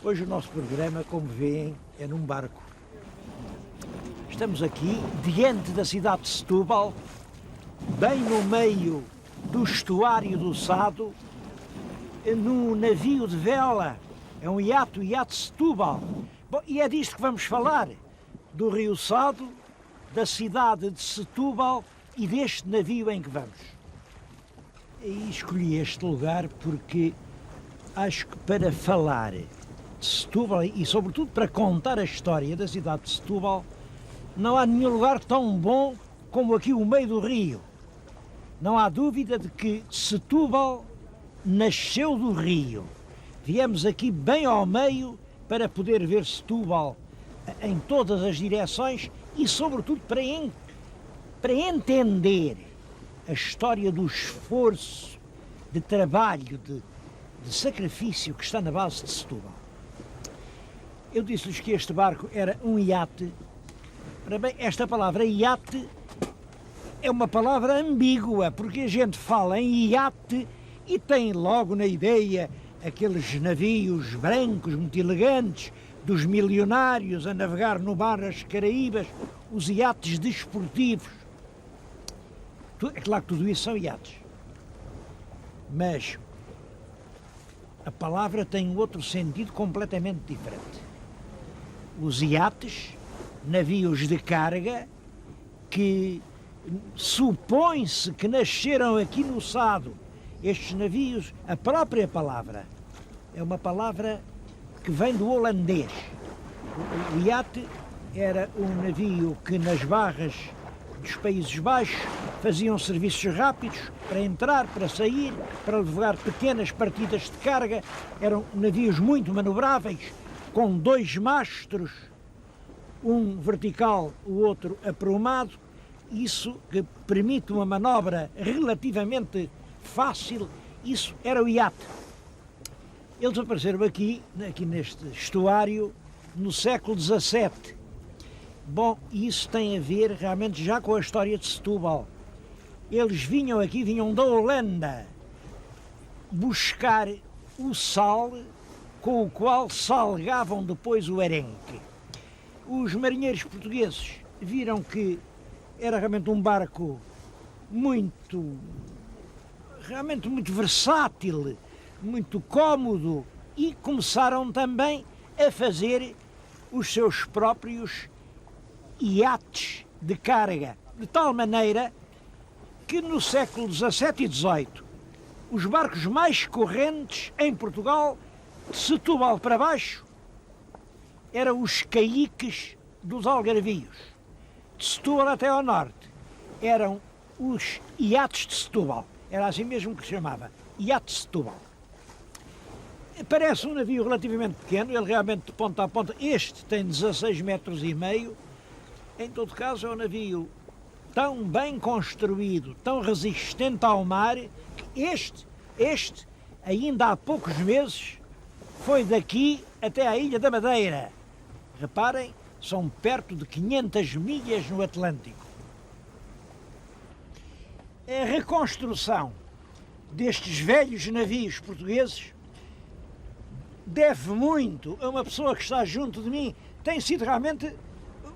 Hoje o nosso programa, como veem, é num barco. Estamos aqui, diante da cidade de Setúbal, bem no meio do estuário do Sado, num navio de vela. É um iate, o iate Setúbal. Bom, e é disto que vamos falar, do Rio Sado, da cidade de Setúbal e deste navio em que vamos. E escolhi este lugar porque acho que para falar de Setúbal e sobretudo para contar a história da cidade de Setúbal, não há nenhum lugar tão bom como aqui o meio do rio. Não há dúvida de que Setúbal nasceu do rio. Viemos aqui bem ao meio para poder ver Setúbal em todas as direções e sobretudo para entender a história do esforço, de trabalho, de sacrifício que está na base de Setúbal. Eu disse-lhes que este barco era um iate. Ora bem, esta palavra iate é uma palavra ambígua, porque a gente fala em iate e tem logo na ideia aqueles navios brancos, muito elegantes, dos milionários a navegar no mar das Caraíbas, os iates desportivos. É claro que tudo isso são iates. Mas a palavra tem outro sentido completamente diferente. Os iates, navios de carga, que supõe-se que nasceram aqui no Sado. Estes navios, a própria palavra, é uma palavra que vem do holandês. O iate era um navio que nas barras dos Países Baixos faziam serviços rápidos para entrar, para sair, para levar pequenas partidas de carga. Eram navios muito manobráveis, com 2 mastros, um vertical, o outro aprumado. Isso que permite uma manobra relativamente fácil, isso era o iate. Eles apareceram aqui neste estuário, no século XVII. Bom, isso tem a ver realmente já com a história de Setúbal. Eles vinham aqui, vinham da Holanda, buscar o sal com o qual salgavam depois o arenque. Os marinheiros portugueses viram que era realmente um barco realmente muito versátil, muito cómodo, e começaram também a fazer os seus próprios iates de carga, de tal maneira que no século XVII e XVIII os barcos mais correntes em Portugal, de Setúbal para baixo, eram os caiques dos algarvios. De Setúbal até ao norte eram os iates de Setúbal, era assim mesmo que se chamava, iate de Setúbal. Parece um navio relativamente pequeno, ele realmente de ponta a ponta, este tem 16 metros e meio, em todo caso é um navio tão bem construído, tão resistente ao mar, que este ainda há poucos meses foi daqui até à Ilha da Madeira. Reparem, são perto de 500 milhas no Atlântico. A reconstrução destes velhos navios portugueses deve muito a uma pessoa que está junto de mim. Tem sido realmente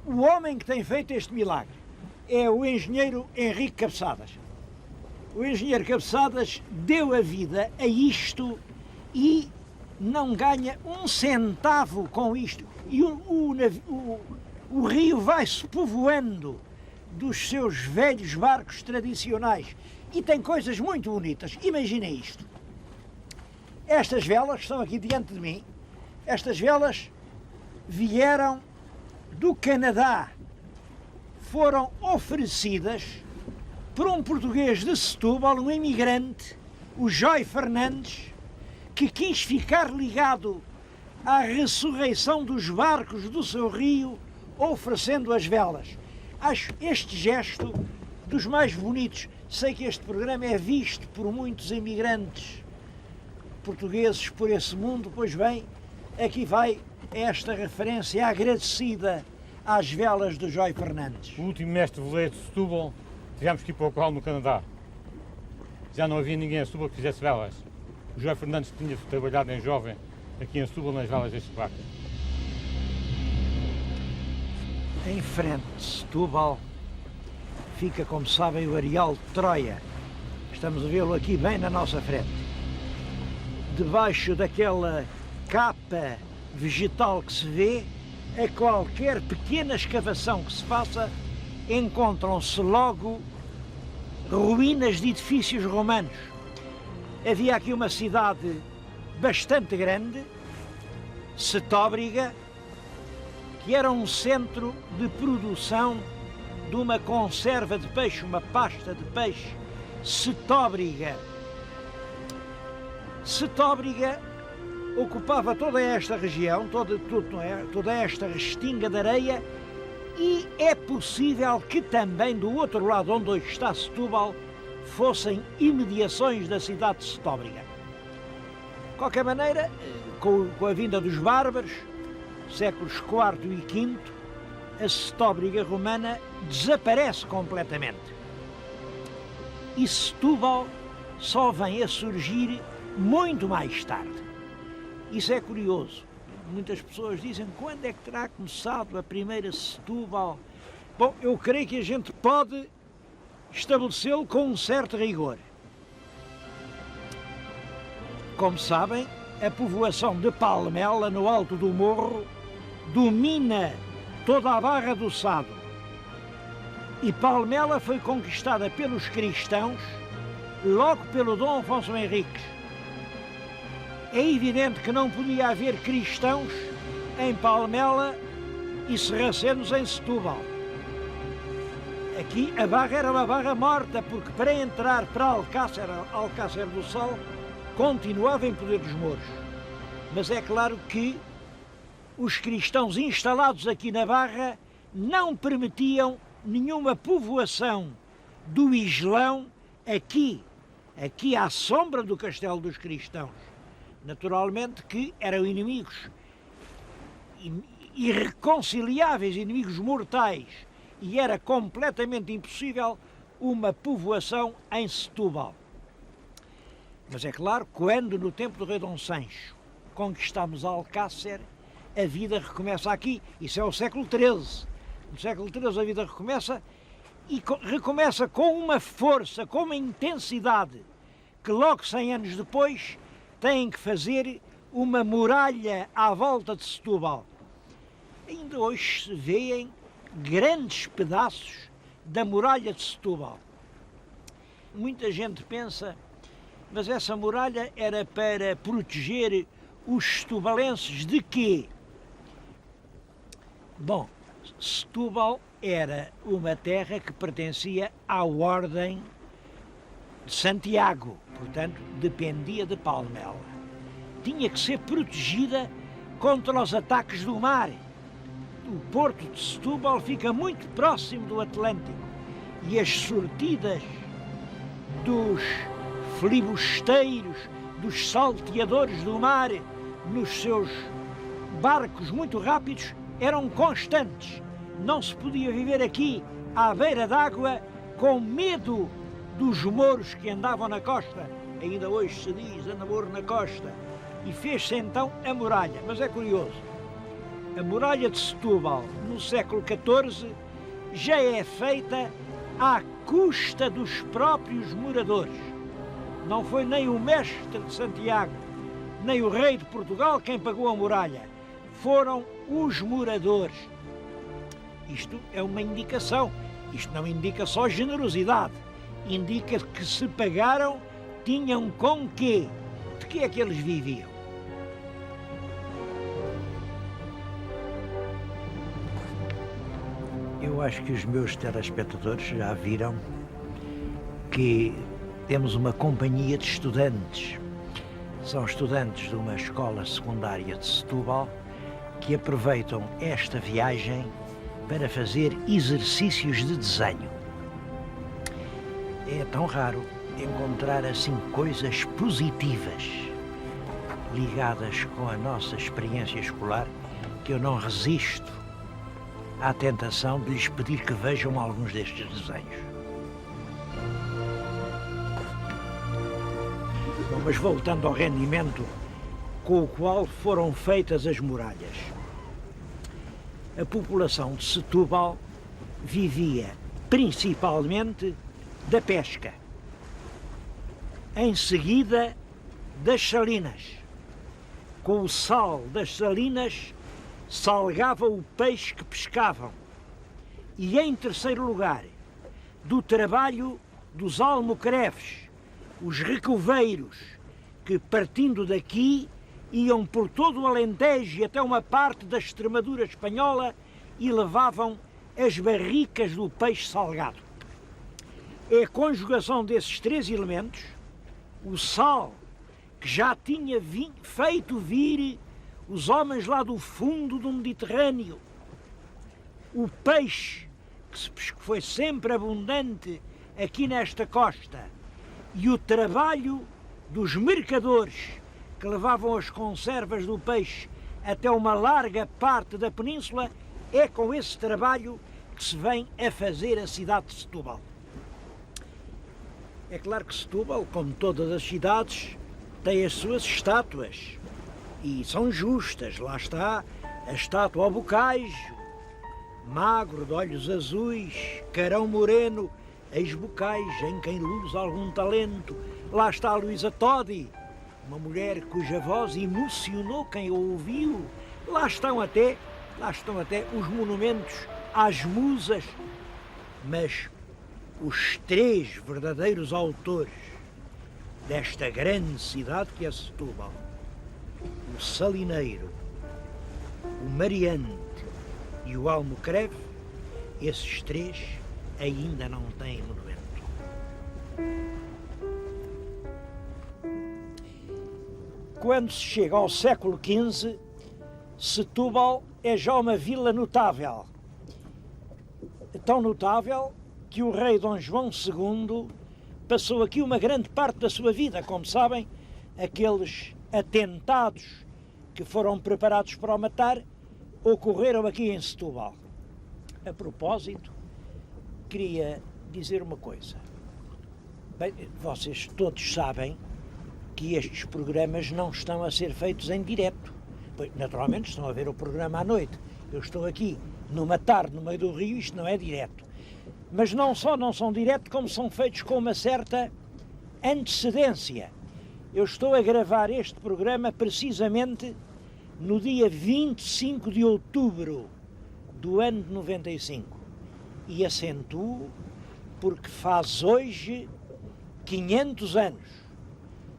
o homem que tem feito este milagre. É o engenheiro Henrique Cabeçadas. O engenheiro Cabeçadas deu a vida a isto e não ganha um centavo com isto. E o rio vai-se povoando dos seus velhos barcos tradicionais e tem coisas muito bonitas. Imaginem isto. Estas velas que estão aqui diante de mim, estas velas vieram do Canadá. Foram oferecidas por um português de Setúbal, um imigrante, o Jói Fernandes, que quis ficar ligado à ressurreição dos barcos do seu rio, oferecendo as velas. Acho este gesto dos mais bonitos. Sei que este programa é visto por muitos imigrantes portugueses por esse mundo, pois bem, aqui vai esta referência agradecida às velas do Jói Fernandes. O último mestre veleiro de Setúbal, tivemos que ir para o qual no Canadá. Já não havia ninguém em Setúbal que fizesse velas. O Jói Fernandes tinha trabalhado em jovem aqui em Setúbal, nas valas deste parque. Em frente de Setúbal fica, como sabem, o Areal de Troia. Estamos a vê-lo aqui bem na nossa frente. Debaixo daquela capa vegetal que se vê, a qualquer pequena escavação que se faça, encontram-se logo ruínas de edifícios romanos. Havia aqui uma cidade bastante grande, Setóbriga, que era um centro de produção de uma conserva de peixe, uma pasta de peixe, Setóbriga. Setóbriga ocupava toda esta região, toda esta restinga de areia, e é possível que também do outro lado, onde hoje está Setúbal, fossem imediações da cidade de Setóbriga. De qualquer maneira, com a vinda dos bárbaros, séculos IV e V, a Setóbriga romana desaparece completamente. E Setúbal só vem a surgir muito mais tarde. Isso é curioso. Muitas pessoas dizem, quando é que terá começado a primeira Setúbal? Bom, eu creio que a gente pode estabelecê-lo com um certo rigor. Como sabem, a povoação de Palmela, no alto do morro, domina toda a Barra do Sado. E Palmela foi conquistada pelos cristãos logo pelo Dom Afonso Henriques. É evidente que não podia haver cristãos em Palmela e sarracenos em Setúbal. Aqui a barra era uma barra morta, porque para entrar para Alcácer do Sal continuava em poder dos mouros. Mas é claro que os cristãos instalados aqui na barra não permitiam nenhuma povoação do Islão aqui à sombra do castelo dos cristãos. Naturalmente que eram inimigos irreconciliáveis, inimigos mortais, e era completamente impossível uma povoação em Setúbal. Mas é claro, quando no tempo do rei Dom Sancho conquistamos Alcácer, a vida recomeça aqui. Isso é o século XIII. No século XIII a vida recomeça, e recomeça com uma força, com uma intensidade, que logo 100 anos depois têm que fazer uma muralha à volta de Setúbal. Ainda hoje se vêem grandes pedaços da muralha de Setúbal. Muita gente pensa, mas essa muralha era para proteger os setubalenses de quê? Bom, Setúbal era uma terra que pertencia à Ordem de Santiago, portanto, dependia de Palmela. Tinha que ser protegida contra os ataques do mar. O porto de Setúbal fica muito próximo do Atlântico e as sortidas dos filibusteiros, dos salteadores do mar, nos seus barcos muito rápidos, eram constantes. Não se podia viver aqui, à beira d'água, com medo dos mouros que andavam na costa. Ainda hoje se diz, anda mouro na costa. E fez-se então a muralha. Mas é curioso, a muralha de Setúbal, no século XIV, já é feita à custa dos próprios moradores. Não foi nem o mestre de Santiago, nem o rei de Portugal quem pagou a muralha. Foram os moradores. Isto é uma indicação. Isto não indica só generosidade. Indica que se pagaram, tinham com quê? De que é que eles viviam? Eu acho que os meus telespectadores já viram que temos uma companhia de estudantes. São estudantes de uma escola secundária de Setúbal que aproveitam esta viagem para fazer exercícios de desenho. É tão raro encontrar assim coisas positivas ligadas com a nossa experiência escolar que eu não resisto à tentação de lhes pedir que vejam alguns destes desenhos. Bom, mas voltando ao rendimento, com o qual foram feitas as muralhas. A população de Setúbal vivia principalmente da pesca. Em seguida, das salinas. Com o sal das salinas, salgava o peixe que pescavam. E em terceiro lugar, do trabalho dos almocreves, os recoveiros, que partindo daqui iam por todo o Alentejo e até uma parte da Extremadura espanhola e levavam as barricas do peixe salgado. É a conjugação desses três elementos, o sal, que já tinha feito vir os homens lá do fundo do Mediterrâneo, o peixe, que foi sempre abundante aqui nesta costa, e o trabalho dos mercadores que levavam as conservas do peixe até uma larga parte da península, é com esse trabalho que se vem a fazer a cidade de Setúbal. É claro que Setúbal, como todas as cidades, tem as suas estátuas e são justas. Lá está a estátua ao Bocage, magro, de olhos azuis, carão moreno, ex-Bocage, em quem luz algum talento. Lá está a Luísa Todi, uma mulher cuja voz emocionou quem a ouviu. Lá estão até os monumentos às musas, mas os três verdadeiros autores desta grande cidade que é Setúbal, o salineiro, o mariante e o almocreve, esses três ainda não têm monumento. Quando se chega ao século XV, Setúbal é já uma vila notável. Tão notável que o rei Dom João II passou aqui uma grande parte da sua vida. Como sabem, aqueles atentados que foram preparados para o matar ocorreram aqui em Setúbal. A propósito, queria dizer uma coisa. Bem, vocês todos sabem que estes programas não estão a ser feitos em direto. Pois, naturalmente estão a ver o programa à noite. Eu estou aqui numa tarde no meio do rio, isto não é direto. Mas não só não são direto, como são feitos com uma certa antecedência. Eu estou a gravar este programa precisamente no dia 25 de outubro do ano de 95. E acentuo porque faz hoje 500 anos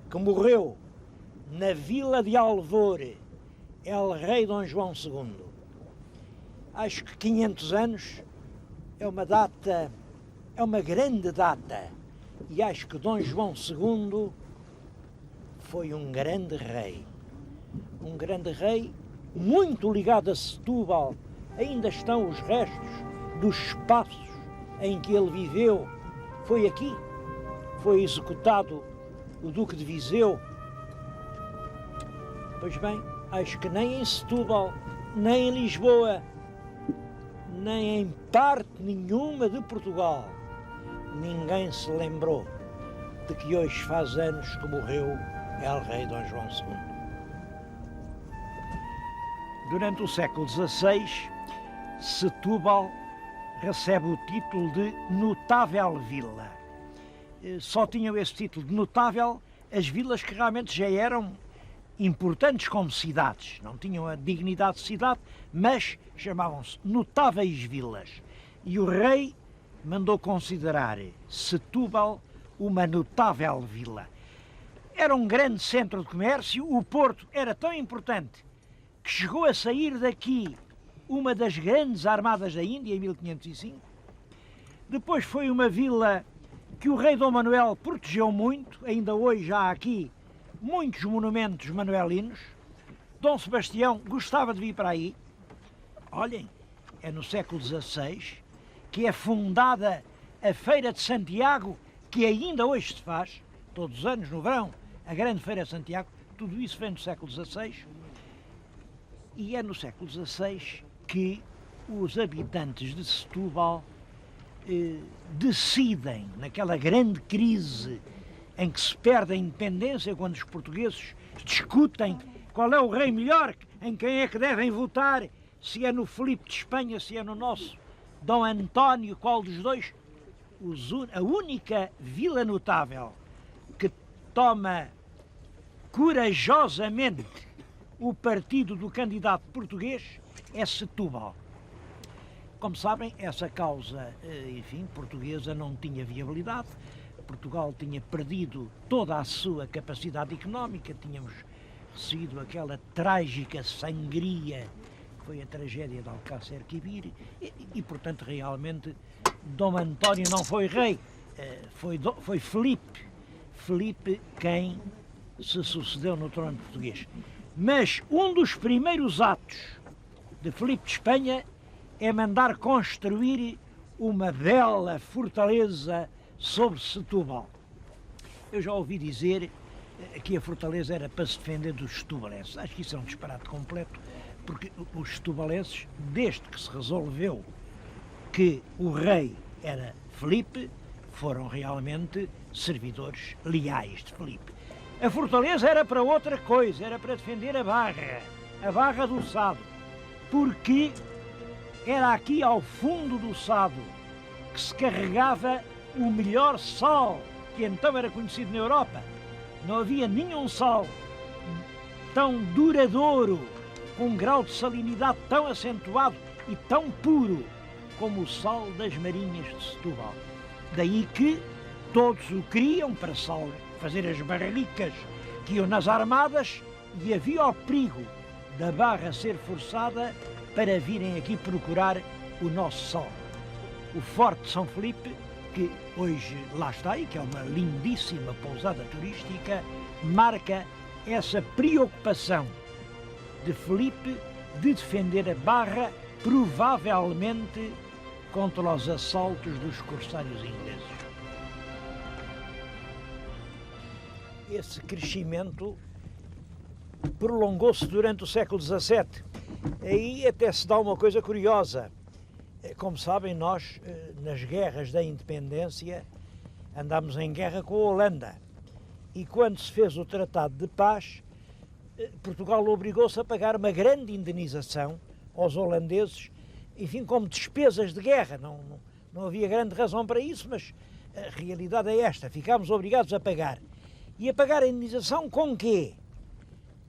que morreu na vila de Alvor El Rei Dom João II. Acho que 500 anos é uma data, é uma grande data, e acho que Dom João II foi um grande rei muito ligado a Setúbal. Ainda estão os restos dos espaços em que ele viveu. Foi aqui, foi executado o Duque de Viseu. Pois bem, acho que nem em Setúbal, nem em Lisboa, nem em parte nenhuma de Portugal, ninguém se lembrou de que hoje faz anos que morreu El Rei Dom João II. Durante o século XVI, Setúbal recebe o título de notável vila. Só tinham esse título de notável as vilas que realmente já eram importantes como cidades, não tinham a dignidade de cidade, mas chamavam-se notáveis vilas. E o rei mandou considerar Setúbal uma notável vila. Era um grande centro de comércio, o porto era tão importante que chegou a sair daqui uma das grandes armadas da Índia em 1505. Depois foi uma vila que o rei Dom Manuel protegeu muito, ainda hoje há aqui muitos monumentos manuelinos. Dom Sebastião gostava de vir para aí. Olhem, é no século XVI que é fundada a Feira de Santiago, que ainda hoje se faz, todos os anos no verão, a grande Feira de Santiago. Tudo isso vem no século XVI. E é no século XVI que os habitantes de Setúbal decidem, naquela grande crise em que se perde a independência, quando os portugueses discutem Qual é o rei melhor? Em quem é que devem votar? Se é no Filipe de Espanha, se é no nosso Dom António, qual dos dois? A única vila notável que toma corajosamente o partido do candidato português é Setúbal. Como sabem, essa causa, enfim, portuguesa não tinha viabilidade. Portugal tinha perdido toda a sua capacidade económica, tínhamos recebido aquela trágica sangria que foi a tragédia de Alcácer Quibir e, portanto, realmente Dom António não foi rei, foi Filipe. Filipe quem se sucedeu no trono português. Mas um dos primeiros atos de Filipe de Espanha é mandar construir uma bela fortaleza sobre Setúbal. Eu já ouvi dizer que a fortaleza era para se defender dos setubalenses. Acho que isso é um disparate completo, porque os setubalenses, desde que se resolveu que o rei era Filipe, foram realmente servidores leais de Filipe. A fortaleza era para outra coisa, era para defender a Barra do Sado, porque era aqui ao fundo do Sado que se carregava o melhor sal, que então era conhecido na Europa. Não havia nenhum sal tão duradouro, com um grau de salinidade tão acentuado e tão puro como o sal das marinhas de Setúbal. Daí que todos o queriam para fazer as barricas que iam nas armadas e havia o perigo da Barra ser forçada para virem aqui procurar o nosso sal. O Forte de São Filipe, que hoje lá está e que é uma lindíssima pousada turística, marca essa preocupação de Filipe de defender a Barra, provavelmente contra os assaltos dos corsários ingleses. Esse crescimento prolongou-se durante o século XVII. Aí até se dá uma coisa curiosa. Como sabem, nós, nas guerras da independência, andámos em guerra com a Holanda. E quando se fez o Tratado de Paz, Portugal obrigou-se a pagar uma grande indenização aos holandeses, enfim, como despesas de guerra. Não havia grande razão para isso, mas a realidade é esta. Ficámos obrigados a pagar. E a pagar a indenização com quê?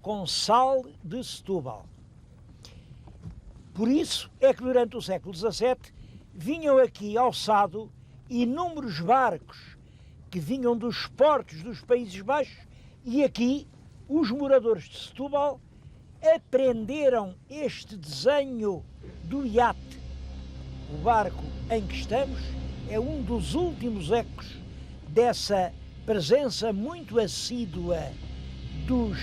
Com sal de Setúbal. Por isso é que durante o século XVII vinham aqui ao Sado inúmeros barcos que vinham dos portos dos Países Baixos e aqui os moradores de Setúbal aprenderam este desenho do iate. O barco em que estamos é um dos últimos ecos dessa presença muito assídua dos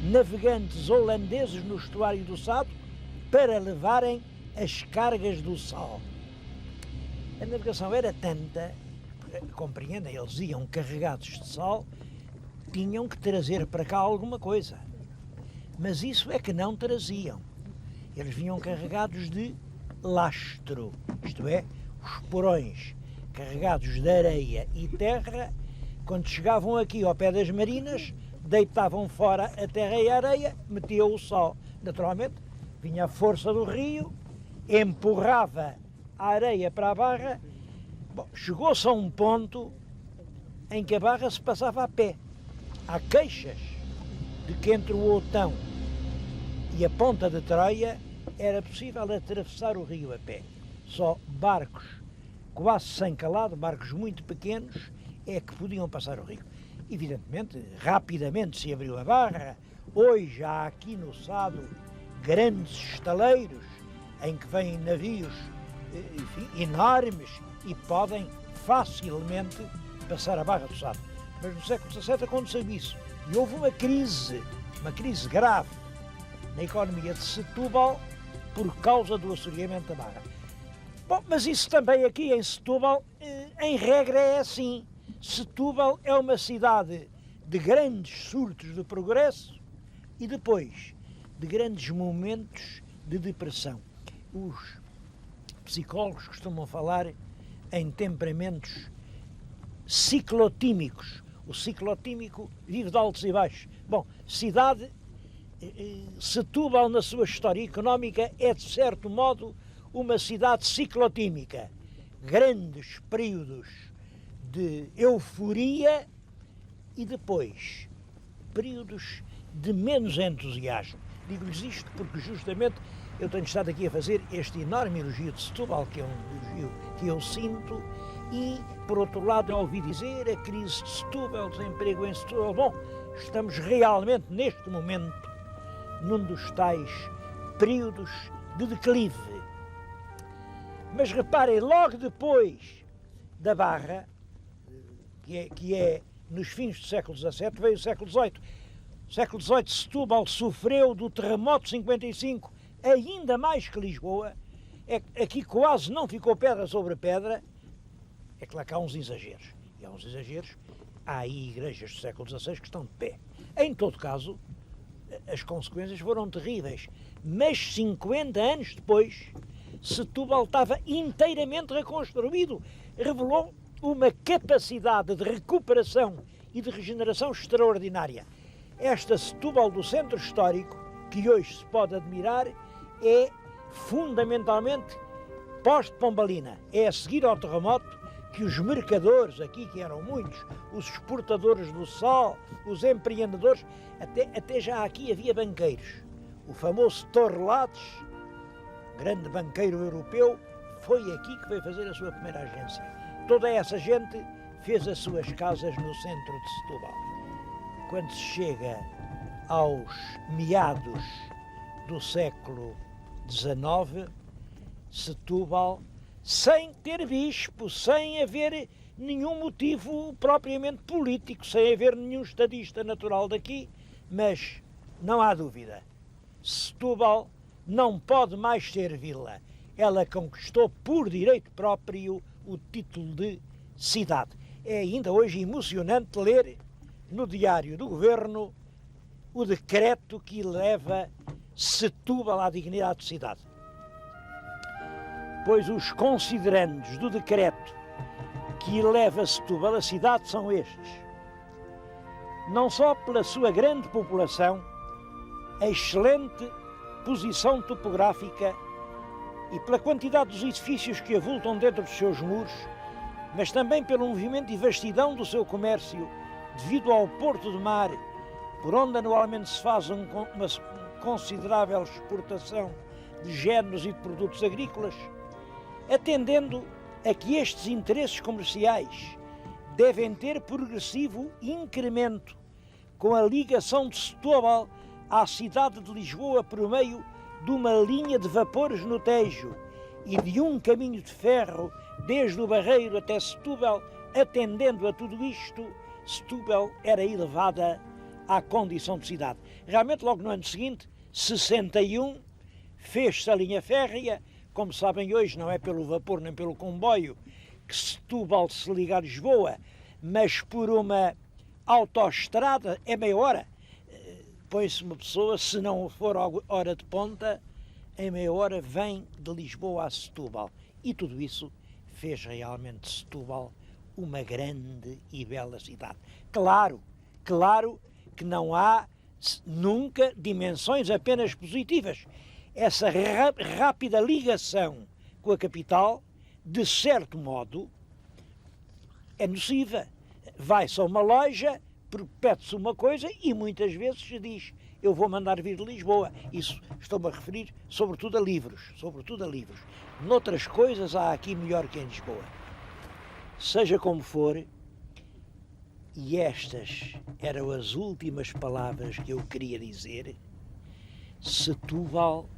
navegantes holandeses no estuário do Sado para levarem as cargas do sal. A navegação era tanta, compreendem, eles iam carregados de sal, tinham que trazer para cá alguma coisa. Mas isso é que não traziam. Eles vinham carregados de lastro, isto é, os porões carregados de areia e terra. Quando chegavam aqui ao pé das marinas, deitavam fora a terra e a areia, metiam o sal. Naturalmente, vinha a força do rio, empurrava a areia para a Barra. Bom, chegou-se a um ponto em que a Barra se passava a pé. Há queixas de que entre o Outão e a Ponta de Troia era possível atravessar o rio a pé. Só barcos quase sem calado, barcos muito pequenos, é que podiam passar o rio. Evidentemente, rapidamente se abriu a Barra. Hoje há aqui no Sado grandes estaleiros em que vêm navios, enfim, enormes e podem facilmente passar a Barra do Sado. Mas no século XVII aconteceu isso e houve uma crise grave na economia de Setúbal por causa do assoreamento da Barra. Bom, mas isso também aqui em Setúbal, em regra é assim. Setúbal é uma cidade de grandes surtos de progresso e depois de grandes momentos de depressão. Os psicólogos costumam falar em temperamentos ciclotímicos. O ciclotímico vive de altos e baixos. Bom, cidade Setúbal, na sua história económica, é de certo modo uma cidade ciclotímica. Grandes períodos de euforia e depois períodos de menos entusiasmo. Digo-lhes isto porque justamente eu tenho estado aqui a fazer este enorme elogio de Setúbal, que é um elogio que eu sinto, e, por outro lado, ouvi dizer a crise de Setúbal, desemprego em Setúbal. Bom, estamos realmente, neste momento, num dos tais períodos de declive. Mas reparem, logo depois da Barra, que é nos fins do século XVII, veio o século XVIII. No século XVIII, Setúbal sofreu do terremoto de 55, ainda mais que Lisboa. Aqui quase não ficou pedra sobre pedra. É claro que há uns exageros. E há uns exageros. Há aí igrejas do século XVI que estão de pé. Em todo caso, as consequências foram terríveis. Mas 50 anos depois, Setúbal estava inteiramente reconstruído. Revelou uma capacidade de recuperação e de regeneração extraordinária. Esta Setúbal do centro histórico, que hoje se pode admirar, é fundamentalmente pós-Pombalina. É a seguir ao terremoto que os mercadores aqui, que eram muitos, os exportadores do sal, os empreendedores, até já aqui havia banqueiros. O famoso Torlades, grande banqueiro europeu, foi aqui que veio fazer a sua primeira agência. Toda essa gente fez as suas casas no centro de Setúbal. Quando se chega aos meados do século XIX, Setúbal, sem ter bispo, sem haver nenhum motivo propriamente político, sem haver nenhum estadista natural daqui, mas não há dúvida, Setúbal não pode mais ser vila. Ela conquistou por direito próprio o título de cidade. É ainda hoje emocionante ler no Diário do Governo o decreto que eleva Setúbal à dignidade de cidade. Pois os considerandos do decreto que eleva Setúbal à cidade são estes. Não só pela sua grande população, a excelente posição topográfica e pela quantidade dos edifícios que avultam dentro dos seus muros, mas também pelo movimento e vastidão do seu comércio, devido ao porto de mar, por onde anualmente se faz uma considerável exportação de géneros e de produtos agrícolas, atendendo a que estes interesses comerciais devem ter progressivo incremento com a ligação de Setúbal à cidade de Lisboa por meio de uma linha de vapores no Tejo e de um caminho de ferro desde o Barreiro até Setúbal. Atendendo a tudo isto, Setúbal era elevada à condição de cidade. Realmente, logo no ano seguinte, 61, fez-se a linha férrea. Como sabem, hoje não é pelo vapor nem pelo comboio que Setúbal se liga a Lisboa, mas por uma autoestrada, é meia hora. Põe-se uma pessoa, se não for hora de ponta, em meia hora vem de Lisboa a Setúbal. E tudo isso fez realmente Setúbal uma grande e bela cidade. Claro que não há nunca dimensões apenas positivas. Essa rápida ligação com a capital, de certo modo, é nociva. Vai-se a uma loja, pede-se uma coisa e muitas vezes se diz: eu vou mandar vir de Lisboa. Isso estou-me a referir sobretudo a livros, Noutras coisas há aqui melhor que em Lisboa. Seja como for, e estas eram as últimas palavras que eu queria dizer, Setúbal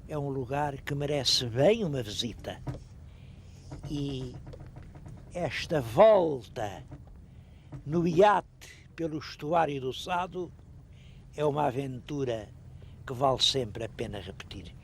é um lugar que merece bem uma visita. E esta volta no iate pelo estuário do Sado é uma aventura que vale sempre a pena repetir.